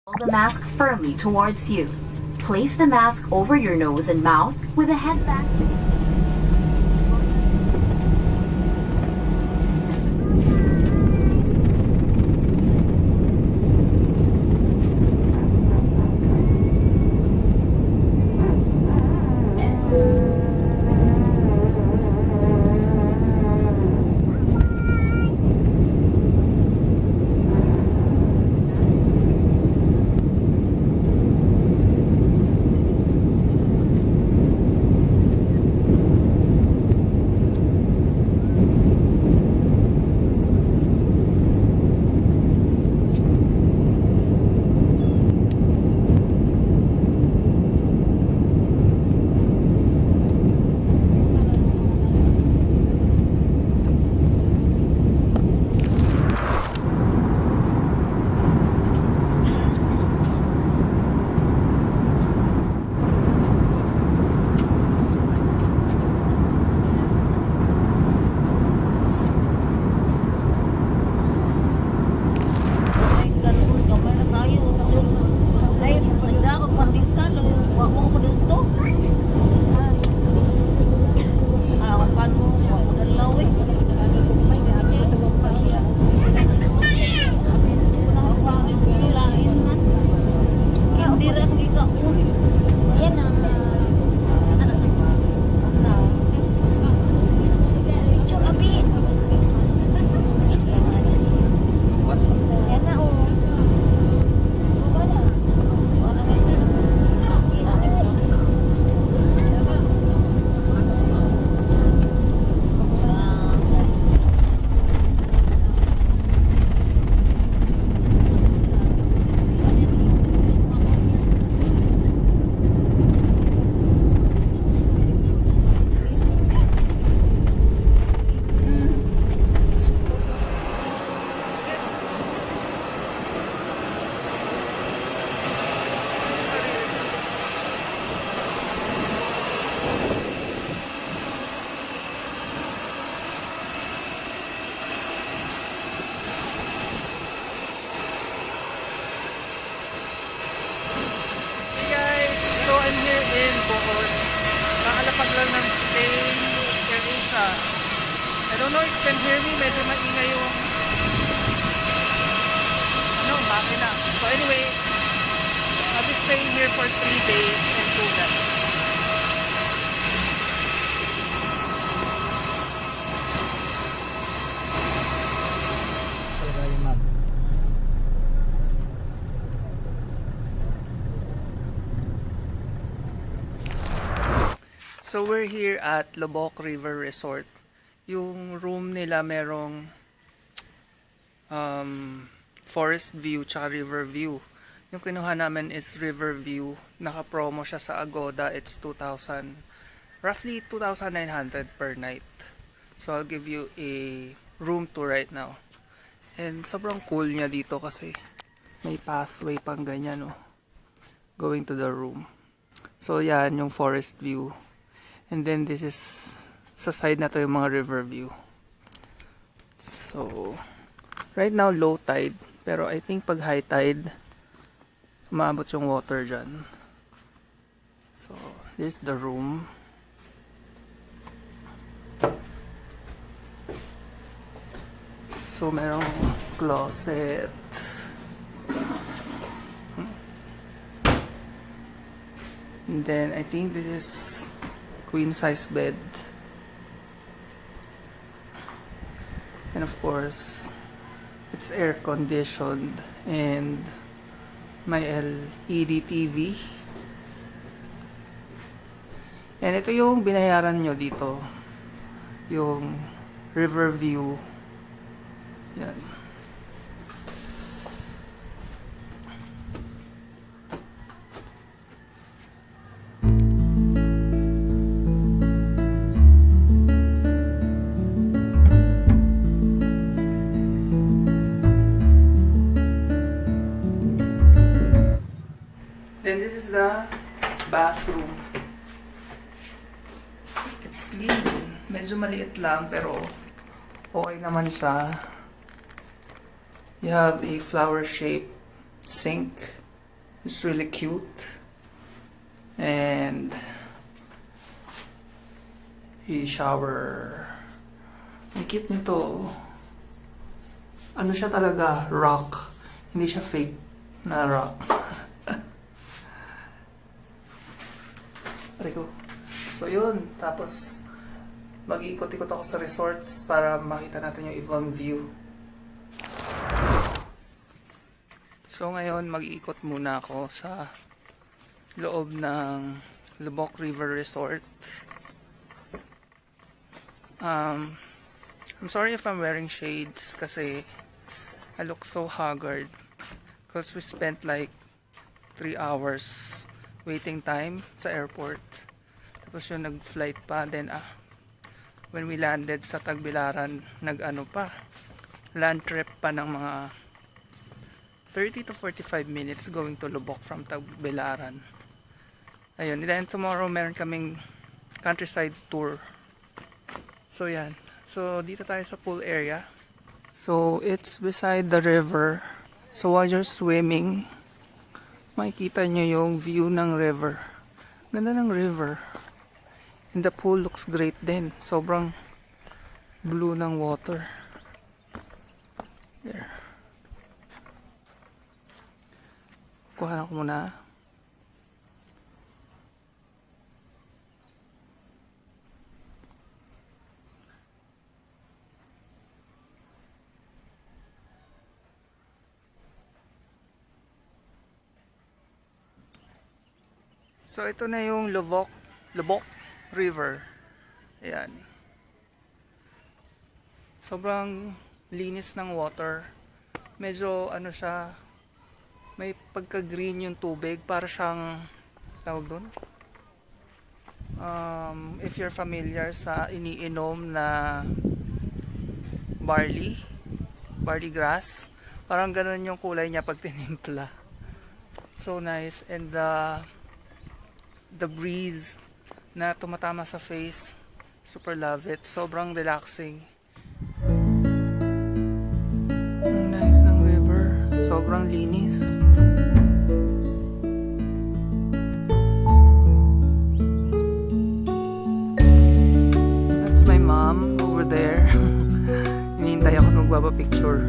Hold the mask firmly towards you. Place the mask over your nose and mouth with a head back. I'm here in Bohol. Nakalapag lang ng stay AirAsia. I don't know if you can hear me. Medyo maingay yung makina. So anyway, I'll be staying here for 3 days and 2 nights. So we're here at Lubok River Resort. Yung room nila merong forest view tsaka river view. Yung kinuha namin is river view. Naka-promo siya sa Agoda. It's 2,000, roughly 2,900 per night. So I'll give you a room tour right now. And sobrang cool niya dito kasi may pathway pang ganyan, no? Going to the room. So yan yung forest view. And then this is sa side na to yung mga river view. So right now low tide, pero I think pag high tide umaabot yung water dyan. So this is the room. So merong closet. And then I think this is queen size bed, and of course it's air conditioned and may LED TV. And ito yung binayaran nyo dito, yung river view. Yan. Then this is the bathroom. It's clean. Medyo maliit lang pero okay naman siya. You have a flower shaped sink It's really cute. And he shower. Ang cute nito. Ano siya talaga? Rock. Hindi siya fake na rock. Rico. So yun. Tapos mag-iikot-ikot ako sa resorts para makita natin yung ibang view. So ngayon mag-iikot muna ako sa loob ng Lubok River Resort. I'm sorry if I'm wearing shades kasi I look so haggard because we spent like 3 hours waiting time sa airport. Tapos yung nag-flight pa, then when we landed sa Tagbilaran, nag-ano pa, land trip pa ng mga 30 to 45 minutes going to Lubok from Tagbilaran. Ayun, then tomorrow meron kaming countryside tour. So yan. So dito tayo sa pool area. So it's beside the river. So while you're swimming, makikita nyo yung view ng river. Ganda ng river. And the pool looks great din. Sobrang blue ng water. There. Kuha na ko muna. So ito na yung Lubok River. Ayan. Sobrang linis ng water. Medyo ano siya, may pagka-green yung tubig, para siyang tawag doon. If you're familiar sa iniinom na barley grass, parang ganun yung kulay niya pag tinimpla. So nice. And the breeze na tumatama sa face, super love it. Sobrang relaxing. Ang nice ng river. Sobrang linis. That's my mom over there. Hinihintay ako magbaba-picture.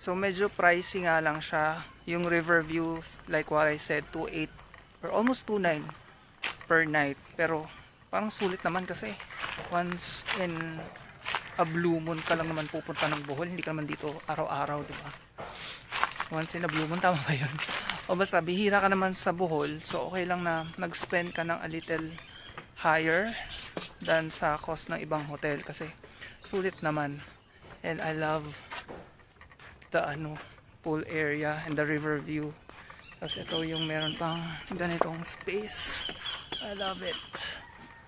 So medyo pricey nga lang siya. Yung river view, like what I said, 2.8 or almost 2.9 per night. Pero parang sulit naman kasi once in a blue moon ka lang naman pupunta ng Bohol. Hindi ka naman dito araw-araw, di ba? Once in a blue moon, tama ba yun? O basta, bihira ka naman sa Bohol. So okay lang na mag-spend ka ng a little higher than sa cost ng ibang hotel. Kasi sulit naman. And I love the pool area and the river view. Kasi ito yung meron pang ganitong space. I love it.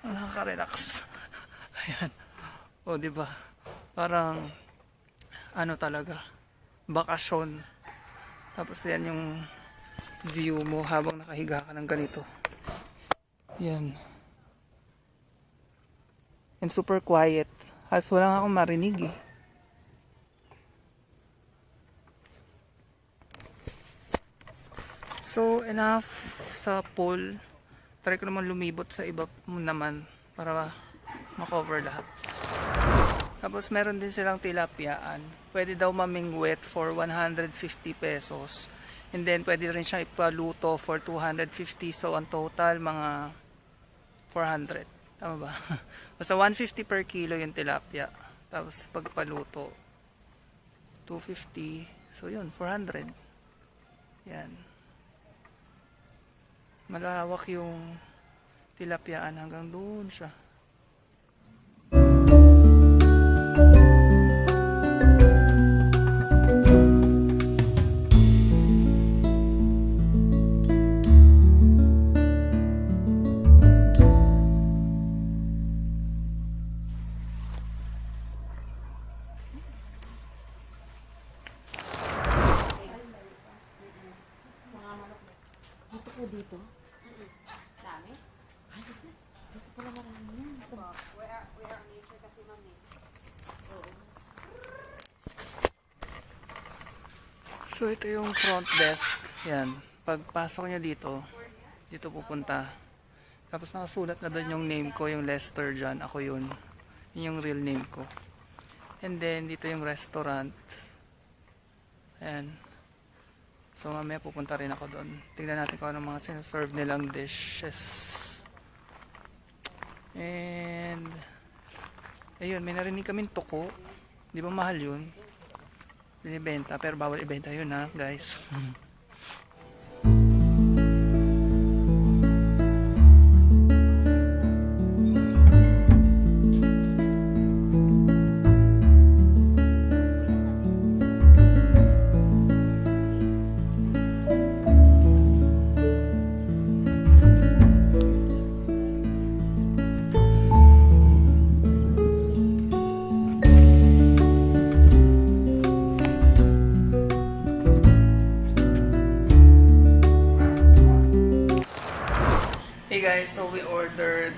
Nakaka-relax. Ayan. O diba? Parang talaga, bakasyon. Tapos yan yung view mo habang nakahiga ka ng ganito. Yan. And super quiet. Halos wala akong marinig eh. So enough sa pool. Try ko naman lumibot sa iba naman para makover lahat. Tapos meron din silang tilapiyaan. Pwede daw mamingwit for 150 pesos. And then pwede rin siyang ipaluto for 250. So ang total mga 400. Tama ba? Basta 150 per kilo yung tilapia. Tapos pagpaluto 250. So yun, 400. Yan. Malawak yung tilapyaan hanggang doon siya. Dito? Dami? So ito yung front desk. Yan. Pagpasok nyo dito pupunta. Tapos nakasulat na doon yung name ko, yung Lester dyan. Ako yun. Yun yung real name ko. And then dito yung restaurant. Ayan. So mamaya pupunta rin ako doon. Tingnan natin kung anong mga sinaserve nilang dishes. And ayun, may narinig kaming tuko. Di ba mahal yun? Binibenta, pero bawal ibenta yun ha, guys. Hey guys, so we ordered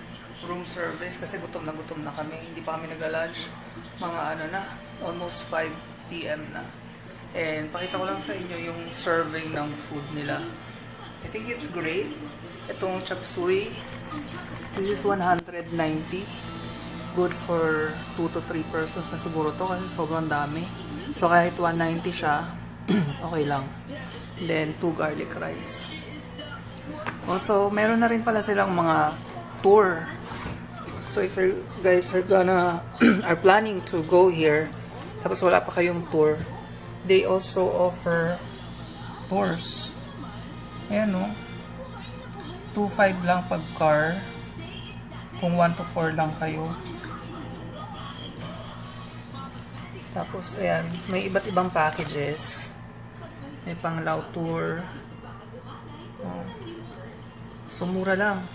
room service kasi gutom na kami. Hindi pa kami nag-lunch. Mga ano na, almost 5 PM na. And pakita ko lang sa inyo yung serving ng food nila. I think it's great. Itong chop suey, this is 190. Good for 2 to 3 persons na siguro to kasi sobrang dami. So kahit 190 siya, okay lang. Then 2 garlic rice. Also, meron na rin pala silang mga tour. So if you guys are are planning to go here, tapos wala pa kayong tour, they also offer tours. Ayan no. 2.5 lang pag car. Kung 1 to 4 lang kayo. Tapos ayan, may iba't ibang packages. May pang-Lao tour. So, mura lang.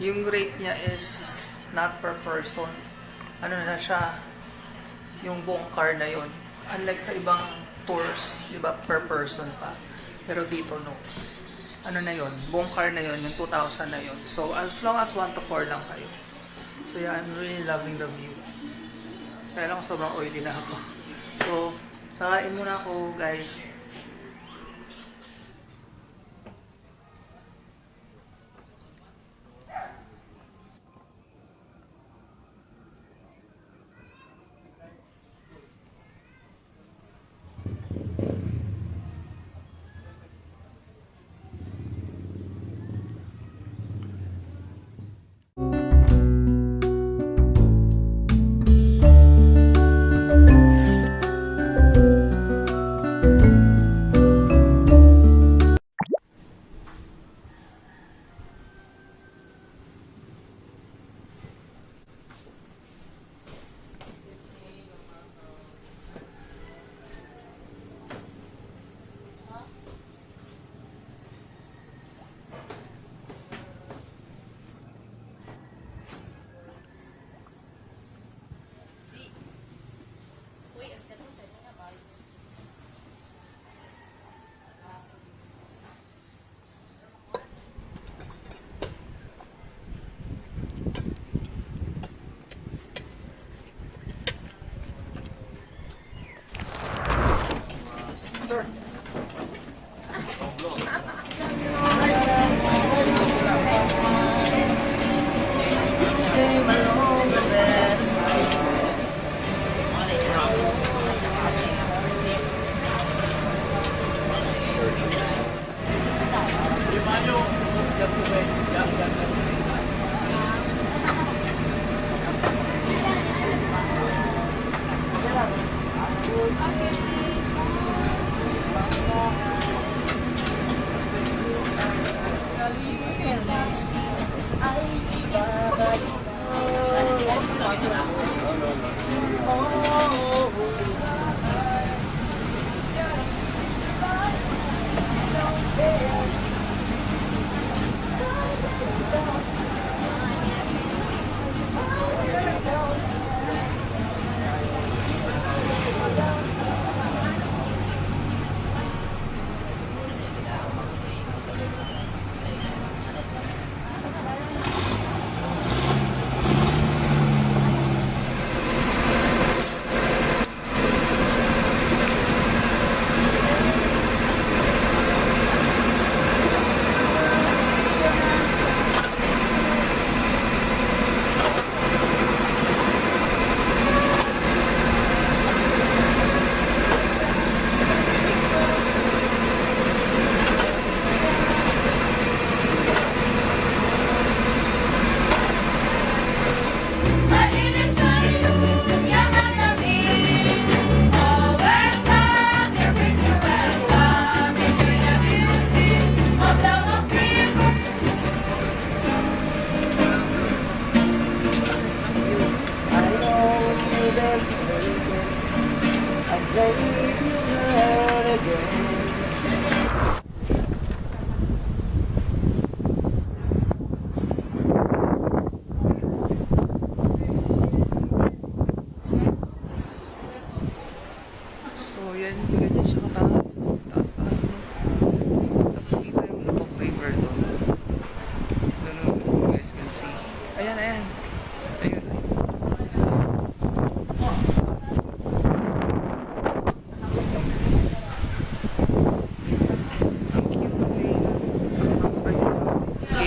Yung rate niya is not per person. Ano na siya? Yung buong car na yun. Unlike sa ibang tours, di ba, per person pa. Pero dito, no. Ano na yun? Buong car na yun, yung 2,000 na yun. So, as long as 1 to 4 lang kayo. So, yeah, I'm really loving the view. Kaya lang sobrang oily na ako. So, kakain muna ako, guys. Sir.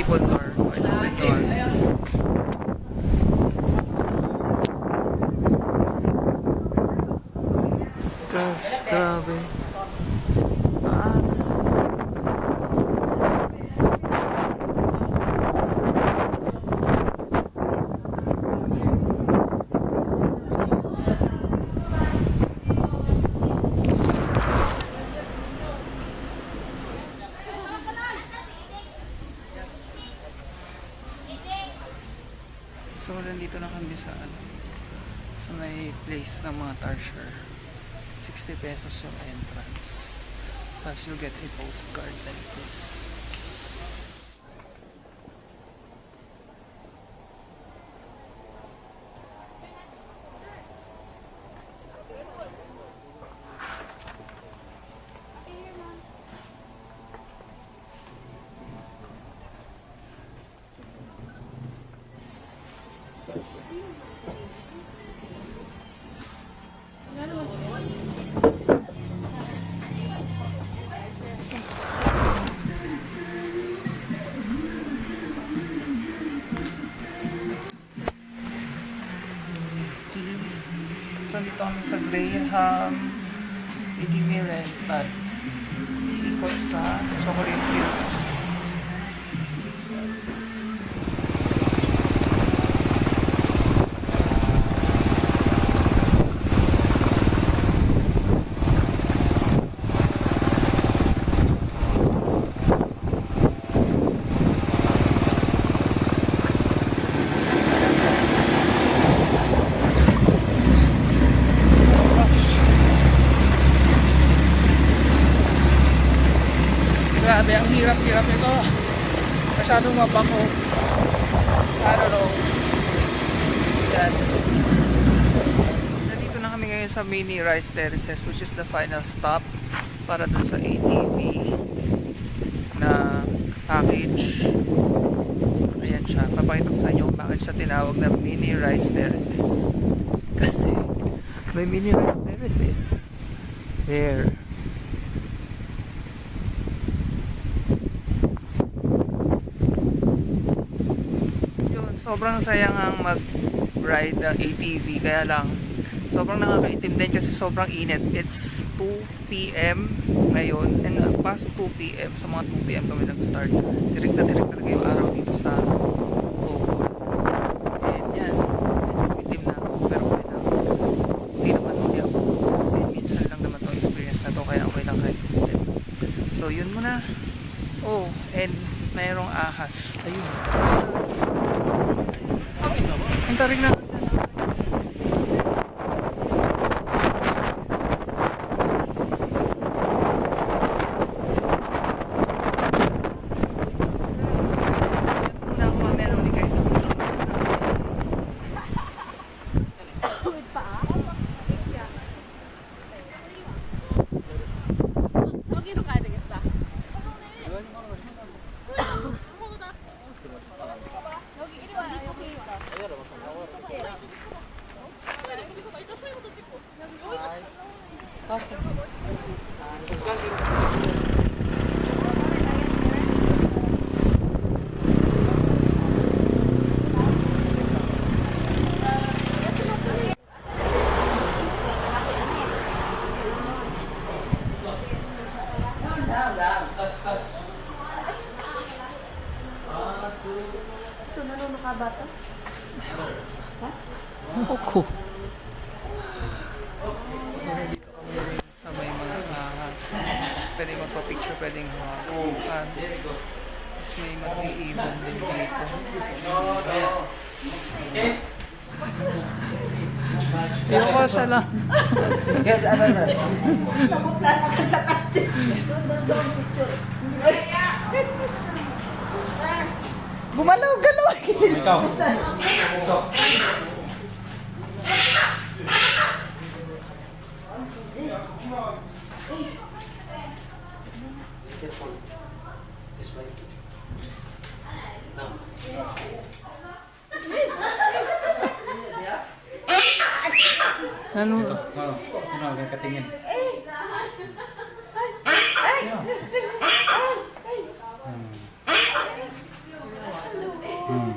cable car. Okay, sa ito. Gosh, grabe. Taas. So, nandito na kami sa sa may place ng mga Tarsier. 60 pesos yung entrance. Tapos you get a postcard like this. So, dito kami sa Graham ATV Rental. Ikot sa Chocolate Hills. Grabe, ang hirap-hirap ito. Masyadong mabako. I don't know. Yan. Nandito na kami ngayon sa Mini Rice Terraces, which is the final stop para dun sa ATV na package. Ayan siya. Papakita ko sa inyo kung bakit siya tinawag na Mini Rice Terraces. Kasi may Mini Rice Terraces. There. Sobrang sayang ang mag-ride ng ATV, kaya lang sobrang nakakaitim din kasi sobrang init. It's 2 p.m. ngayon and past 2 p.m. sa mga 2 p.m. kami nag-start. Direct na talaga yung araw dito sa Bohol. And yan, itim na ako pero okay lang. Hindi naman hindi ako. And minsan lang naman itong experience na to kaya okay lang kahit itim. So yun muna. Oh, and mayroong ahas. Ayun. Ang tarik na. Ako. So, dito kami sa may mga ahas. Pwede magpa-picture, pwedeng hawakan. Tapos may mag-i-ibon din dito. Dito ko siya lang. Gumalaw-galaw. Ikaw. Ano? Ito. Ano, katingin. Hindi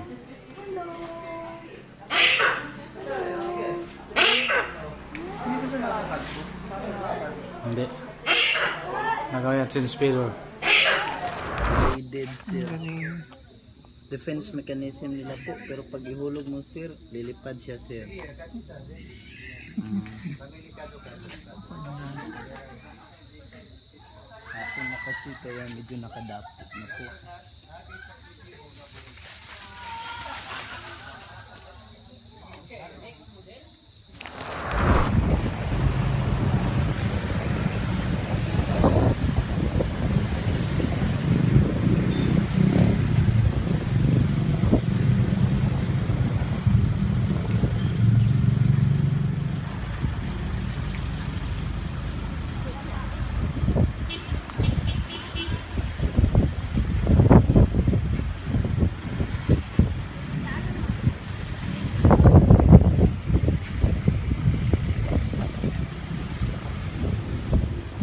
ka ba nakakad po? Hindi. Nagawin sin speeder. Dead sir. Galing. Defense mechanism nila po, pero pag ihulog mo sir, lilipad siya sir. Hapon na kasi kaya medyo nakadapit na po.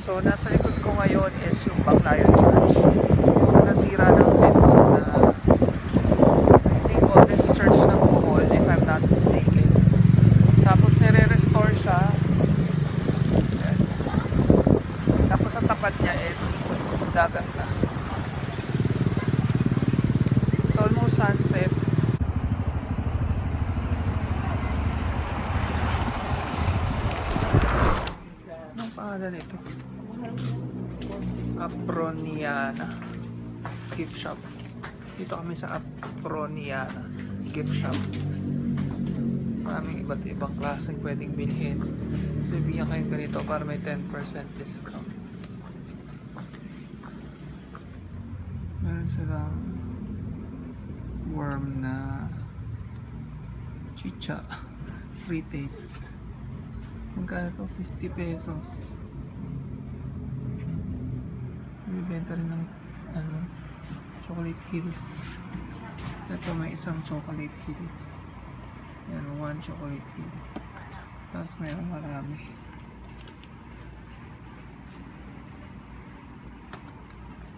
So, nasa likod ko ngayon is yung Baclaran Church. Yung nasira ng window na I think oldest church ng Bohol, if I'm not mistaken. Tapos nire-restore siya. Ayan. Tapos ang tapat niya is dagat na. It's almost sunset. Anong pangalan ito? Aproniana gift shop. Dito kami sa Aproniana gift shop. Maraming iba't ibang klaseng pwedeng bilhin. So, bigyan kayong ganito para may 10% discount. Meron silang worm na chicha. Free taste. Magkano to? 50 pesos. Bibenta rin ng chocolate hills. Ito may isang chocolate hill. Yan, one chocolate hill. Tapos mayroon marami.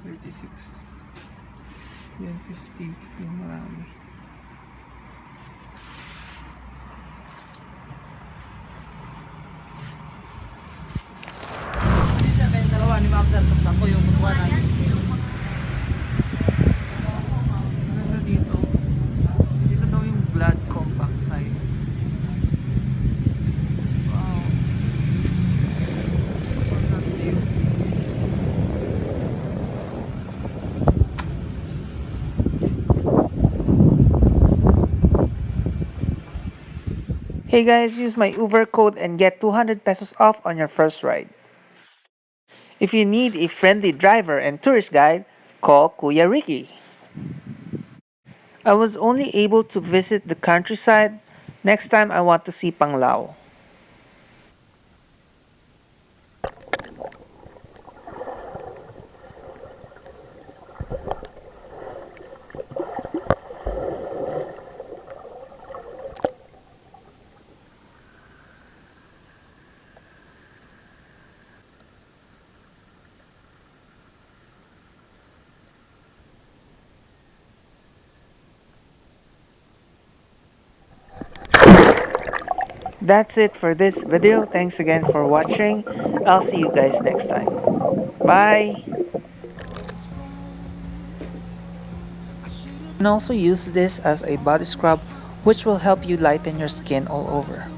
$36. Yan, 50. Yung marami. Dalawa ni Ma'am Sir, tapos ako yung kukuha namin. Ano dito? Dito daw yung blood compact site. Wow. Ang view. Hey guys, use my Uber code and get 200 pesos off on your first ride. If you need a friendly driver and tourist guide, call Kuya Ricky. I was only able to visit the countryside. Next time I want to see Panglao. That's it for this video. Thanks again for watching. I'll see you guys next time. Bye! You can also use this as a body scrub, which will help you lighten your skin all over.